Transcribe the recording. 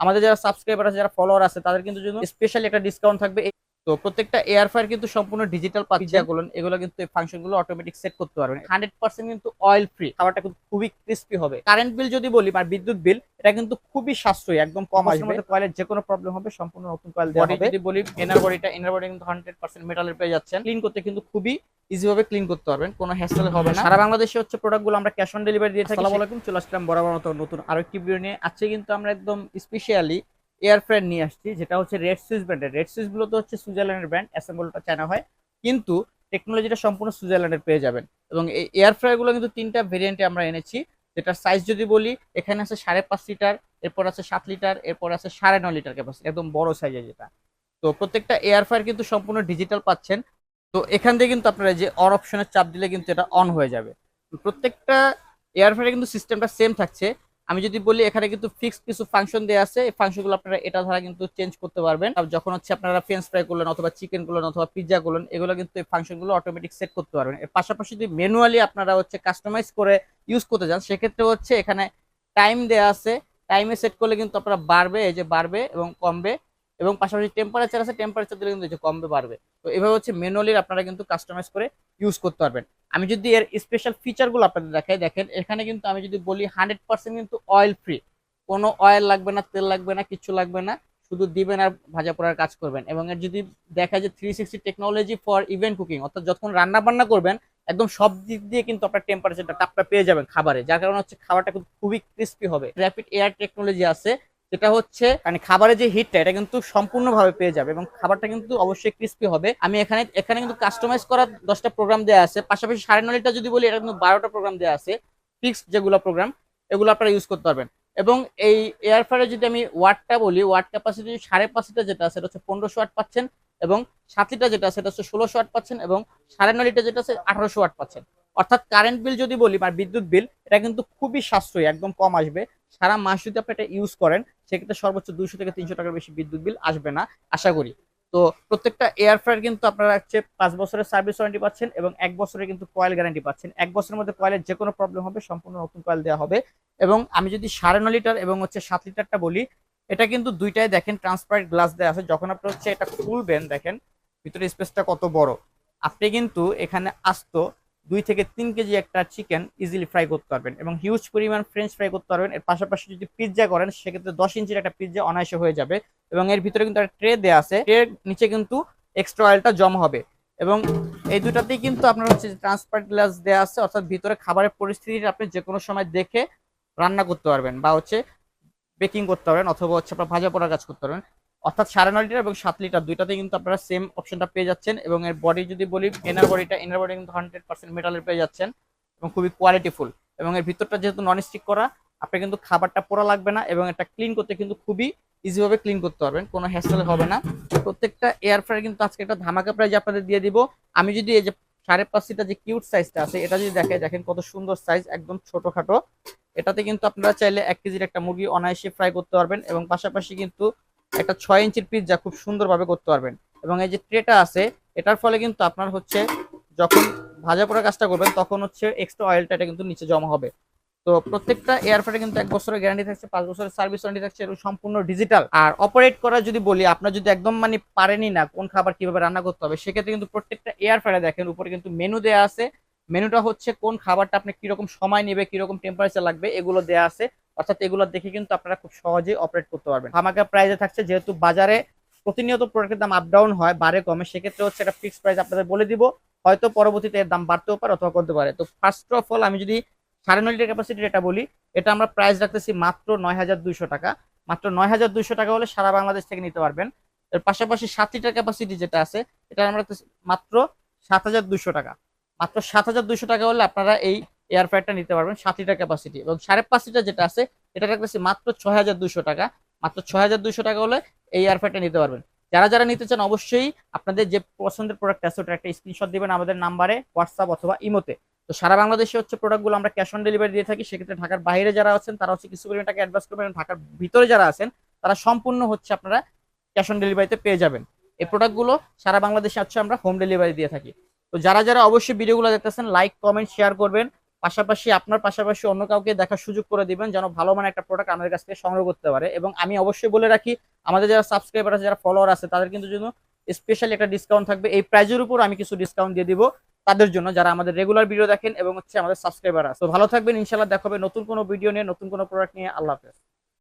আমাদের যারা সাবস্ক্রাইবার আছে, যারা ফলোয়ার আছে, তাদের কিন্তু জন্য স্পেশালি একটা ডিসকাউন্ট থাকবে। তো প্রত্যেকটা এয়ার ফ্রায়ার কিন্তু সম্পূর্ণ ডিজিটাল পাচ্ছেন, এগুলো কিন্তু এই ফাংশন গুলো অটোমেটিক সেট করতে পারবেন। 100% কিন্তু অয়েল ফ্রি, খাবারটা কিন্তু খুবই ক্রিস্পি হবে। কারেন্ট বিল যদি বলি আর বিদ্যুৎ বিল, এটা কিন্তু খুবই সাশ্রয়ী, একদম কম আসবে। কয়েলের যে কোনো প্রবলেম হবে সম্পূর্ণ নতুন কয়েল দেওয়া হবে। যদি বলি ইনার বডি কিন্তু 100% মেটালের পেয়ে যাচ্ছেন। ক্লিন করতে কিন্তু খুবই ইজি ভাবে ক্লিন করতে পারবেন, কোনো হ্যাসেল হবে না। সারা বাংলাদেশে হচ্ছে প্রোডাক্টগুলো আমরা ক্যাশ অন ডেলিভারি দিয়ে থাকি। আসসালামু আলাইকুম, চলে আসলাম বরাবর মতো নতুন আরো একটি ভিডিও নিয়ে। আজকে কিন্তু আমরা একদম স্পেশালি এয়ার ফ্রায়ার নিয়ে আসছি, যেটা হচ্ছে রেড সুইস ব্র্যান্ডের। রেড সুইস গুলো তো হচ্ছে সুইজারল্যান্ডের ব্র্যান্ড, অ্যাসেম্বলটা চায়না হয়, কিন্তু টেকনোলজিটা সম্পূর্ণ সুইজারল্যান্ডের পেয়ে যাবেন। এবং এই এয়ার ফ্রায়ার গুলো কিন্তু তিনটা ভেরিয়েন্টে আমরা এনেছি। যেটা সাইজ যদি বলি, এখানে আছে 5.5 লিটার, এরপর আছে 7 লিটার, এরপর আছে 9.5 লিটার ক্যাপাসিটি, একদম বড় সাইজের যেটা। তো প্রত্যেকটা এয়ার ফ্রায়ার কিন্তু সম্পূর্ণ ডিজিটাল পাচ্ছেন। তো এখান থেকে কিন্তু আপনারা যে অন অপশনের চাপ দিলে কিন্তু এটা অন হয়ে যাবে। প্রত্যেকটা এয়ার ফ্রায়ারে কিন্তু সিস্টেমটা সেম থাকছে। আমি যদি বলি, এখানে কিন্তু ফিক্সড কিছু ফাংশন দেওয়া আছে, এই ফাংশনগুলো আপনারা এটা দ্বারা কিন্তু চেঞ্জ করতে পারবেন। আর যখন হচ্ছে আপনারা ফ্রেঞ্চ ফ্রাই করলেন অথবা চিকেন করলেন অথবা পিৎজা করলেন, এগুলো কিন্তু এই ফাংশনগুলো অটোমেটিক সেট করতে পারবেন। এর পাশাপাশি যদি ম্যানুয়ালি আপনারা হচ্ছে কাস্টমাইজ করে ইউজ করতে চান, সেক্ষেত্রে হচ্ছে এখানে টাইম দেওয়া আছে। টাইমে সেট করলে কিন্তু আপনারা বাড়বে, এই যে বাড়বে এবং কমবে, এবং পাশাপাশি টেম্পারেচার আছে, টেম্পারেচার দিলে কিন্তু এই যে কমবে বাড়বে। তো এভাবে হচ্ছে ম্যানুয়ালি আপনারা কিন্তু কাস্টমাইজ করে ইউজ করতে পারবেন। আমি যদি এর স্পেশাল ফিচারগুলো আপনাদের দেখাই, দেখেন এখানে কিন্তু আমি যদি বলি 100% কিন্তু অয়েল ফ্রি, কোনো অয়েল লাগবে না, তেল লাগবে না, কিছু লাগবে না, শুধু দিবেন আর ভাজা পোড়ার কাজ করবেন। এবং এর যদি দেখা যায় 360 টেকনোলজি ফর ইভেন্ট কুকিং, অর্থাৎ যখন রান্না বান্না করবেন একদম সব দিক দিয়ে কিন্তু আপনার টেম্পারেচারটা তাপটা পেয়ে যাবেন খাবারে, যার কারণে হচ্ছে খাবারটা কিন্তু খুবই ক্রিস্পি হবে। র্যাপিড এয়ার টেকনোলজি আছে, যেটা হচ্ছে মানে খাবারের যে হিটটা এটা কিন্তু সম্পূর্ণভাবে পেয়ে যাবে এবং খাবারটা কিন্তু অবশ্যই ক্রিস্পি হবে। আমি এখানে এখানে কিন্তু কাস্টমাইজ করা 10টা প্রোগ্রাম দেওয়া আছে, পাশাপাশি 9.5 লিটার যদি বলি, এটা কিন্তু 12টা প্রোগ্রাম দেওয়া আছে, ফিক্সড যেগুলো প্রোগ্রাম, এগুলো আপনারা ইউজ করতে পারবেন। এবং এই এয়ার ফ্রায়ারে যদি আমি ওয়াটটা বলি, ওয়াট ক্যাপাসিটি 5.5 লিটার যেটা আছে, এটা হচ্ছে 1500 ওয়াট পাচ্ছেন, এবং 7 লিটার যেটা আছে এটা হচ্ছে 1600 ওয়াট পাচ্ছেন, এবং 9.5 লিটার যেটা আছে 1800 ওয়াট পাচ্ছেন। অর্থাৎ কারেন্ট বিল যদি বলি আর বিদ্যুৎ বিল, এটা কিন্তু খুবই সাশ্রয়ী, একদম কম আসবে। সারা মাস যদি আপনি এটা ইউজ করেন, সেক্ষেত্রে সর্বোচ্চ 200 থেকে 300 টাকার বেশি বিদ্যুৎ বিল আসবে না আশা করি। তো প্রত্যেকটা এয়ার ফ্রায়ার কিন্তু আপনারা হচ্ছে 5 বছরের সার্ভিস ওয়ারেন্টি পাচ্ছেন এবং 1 বছরের কিন্তু কয়েল গ্যারান্টি পাচ্ছেন। 1 বছরের মধ্যে কয়েলের যে কোনো প্রবলেম হবে সম্পূর্ণ নতুন কয়েল দেওয়া হবে। এবং আমি যদি 9.5 লিটার এবং হচ্ছে 7 লিটারটা বলি, এটা কিন্তু দুইটাই দেখেন ট্রান্সপারেন্ট গ্লাস দেওয়া আছে। যখন আপনি হচ্ছে এটা খুলবেন, দেখেন ভিতরে স্পেসটা কত বড়। আপনি কিন্তু এখানে আস্ত 2 থেকে 3 কেজি একটা চিকেন ইজিলি ফ্রাই করতে পারবেন এবং হিউজ পরিমাণ ফ্রেঞ্চ ফ্রাই করতে পারবেন। এর পাশাপাশি যদি পিৎজা করেন, সেক্ষেত্রে 10 ইঞ্চির একটা পিৎজা অনায়াসে হয়ে যাবে। এবং এর ভিতরে কিন্তু একটা ট্রে দেওয়া আছে, ট্রের নিচে কিন্তু এক্সট্রা অয়েলটা জমা হবে। এবং এই দুটাতেই কিন্তু আপনার হচ্ছে ট্রান্সপারেন্ট গ্লাস দেওয়া আছে, অর্থাৎ ভিতরে খাবারের পরিস্থিতি আপনি যে কোনো সময় দেখে রান্না করতে পারবেন বা হচ্ছে বেকিং করতে পারবেন, অথবা হচ্ছে আপনার ভাজা পোড়ার কাজ করতে পারবেন। অর্থাৎ 9.5 লিটার এবং 7 লিটার দুইটাতে কিন্তু আপনারা সেম অপশনটা পেয়ে যাচ্ছেন। এবং এর বডি যদি বলি, ইনার বডি কিন্তু 100% মেটালের পেয়ে যাচ্ছেন এবং খুবই কোয়ালিটিফুল। এবং এর ভিতরটা যেহেতু নন স্টিক করা, আপনি কিন্তু খাবারটা পোড়া লাগবে না এবং এটা ক্লিন করতে কিন্তু খুবই ইজিভাবে ক্লিন করতে পারবেন, কোনো হ্যাসেল হবে না। প্রত্যেকটা এয়ার ফ্রায়ার কিন্তু আজকে একটা ধামাকা প্রাইজ আপনাদের দিয়ে দিব। আমি যদি এই যে 5.5 লিটার যে কিউট সাইজটা আছে, এটা যদি দেখেন কত সুন্দর সাইজ, একদম ছোটখাটো। এটাতে কিন্তু আপনারা চাইলে 1 কেজির একটা মুরগি অনায়াসে ফ্রাই করতে পারবেন এবং পাশাপাশি কিন্তু একটা 6 ইঞ্চির পিৎজা খুব সুন্দরভাবে করতে পারবেন। এবং এই যে ট্রেটা আছে, এটার ফলে কিন্তু আপনার হচ্ছে যখন ভাজা পোড়া কাজটা করবেন, তখন হচ্ছে এক্সট্রা অয়েলটা এটা কিন্তু নিচে জমা হবে। তো প্রত্যেকটা এয়ার ফ্রায়ারে কিন্তু 1 বছরের গ্যারান্টি থাকছে, 5 বছরের সার্ভিস ওয়ারেন্টি থাকছে, এবং সম্পূর্ণ ডিজিটাল। আর অপারেট করা যদি বলি, আপনার যদি একদম মানে পারেনই না কোন খাবার কিভাবে রান্না করতে হবে, সেক্ষেত্রে কিন্তু প্রত্যেকটা এয়ার ফ্রায়ারে দেখেন উপরে কিন্তু মেনু দেওয়া আছে। মেনুটা হচ্ছে কোন খাবারটা আপনি কিরকম সময় নেবে, কিরকম টেম্পারেচার লাগবে, এগুলো দেওয়া আছে। অর্থাৎ এগুলো দেখে কিন্তু আপনারা খুব সহজেই অপারেট করতে পারবেন। ধামাকা প্রাইসে থাকছে, যেহেতু বাজারে প্রতিনিয়ত প্রোডাক্টের দাম আপ ডাউন হয়, বাড়ে কমে, সেক্ষেত্রে হচ্ছে একটা ফিক্সড প্রাইস আপনাদের বলে দিব। হয়তো পরবর্তীতে এর দাম বাড়তেও পারে অথবা কমতে পারে। তো ফার্স্ট অফ অল আমি যদি 9.5 লিটার ক্যাপাসিটির এটা বলি, এটা আমরা প্রাইস রাখতেছি মাত্র 9,200 টাকা। মাত্র 9,200 টাকা হলে সারা বাংলাদেশ থেকে নিতে পারবেন। এর পাশাপাশি 7 লিটার ক্যাপাসিটি যেটা আছে, এটা আমরা রাখতেছি মাত্র 7,200 টাকা। মাত্র 7,200 টাকা হলে আপনারা এই এয়ার ফ্রায়ারটা নিতে পারবেন 7 লিটার ক্যাপাসিটি। এবং 5.5 লিটার যেটা আছে, এটা রাখতেছি মাত্র 6,200 টাকা। মাত্র 6,200 টাকা হলে এই এয়ার ফ্রায়ারটা নিতে পারবেন। যারা যারা নিতে চান, অবশ্যই আপনাদের যে পছন্দের প্রোডাক্ট আছে ওটা একটা স্ক্রিনশট দিবেন আমাদের নাম্বারে, হোয়াটসঅ্যাপ অথবা ইমোতে। তো সারা বাংলাদেশে হচ্ছে প্রোডাক্টগুলো আমরা ক্যাশ অন ডেলিভারি দিয়ে থাকি। সেক্ষেত্রে ঢাকার বাইরে যারা আছেন তারা হচ্ছে কিছু পরিমাণ টাকা অ্যাডভান্স করবেন, ঢাকার ভিতরে যারা আছেন তারা সম্পূর্ণ হচ্ছে আপনারা ক্যাশ অন ডেলিভারিতে পেয়ে যাবেন। এই প্রোডাক্টগুলো সারা বাংলাদেশে হচ্ছে আমরা হোম ডেলিভারি দিয়ে থাকি। তো যারা যারা অবশ্যই ভিডিওগুলো দেখতেছেন, লাইক কমেন্ট শেয়ার করবেন। পাশাপাশি আপনার পাশাপাশি অন্য কাউকে দেখার সুযোগ করে দিবেন, যেন ভালো মানের একটা প্রোডাক্ট আমাদের কাছ থেকে সংগ্রহ করতে পারে। এবং আমি অবশ্যই বলে রাখি, আমাদের যারা সাবস্ক্রাইবার আছে, যারা ফলোয়ার আছে, তাদের কিন্তু জন্য স্পেশালি একটা ডিসকাউন্ট থাকবে। এই প্রাইজের উপর আমি কিছু ডিসকাউন্ট দিয়ে দিব তাদের জন্য, যারা আমাদের রেগুলার ভিডিও দেখেন এবং হচ্ছে আমাদের সাবস্ক্রাইবার আছে। তো ভালো থাকবেন, ইনশাআল্লাহ দেখা হবে নতুন কোনো ভিডিও নিয়ে, নতুন কোনো প্রোডাক্ট নিয়ে। আল্লাহ হাফেজ।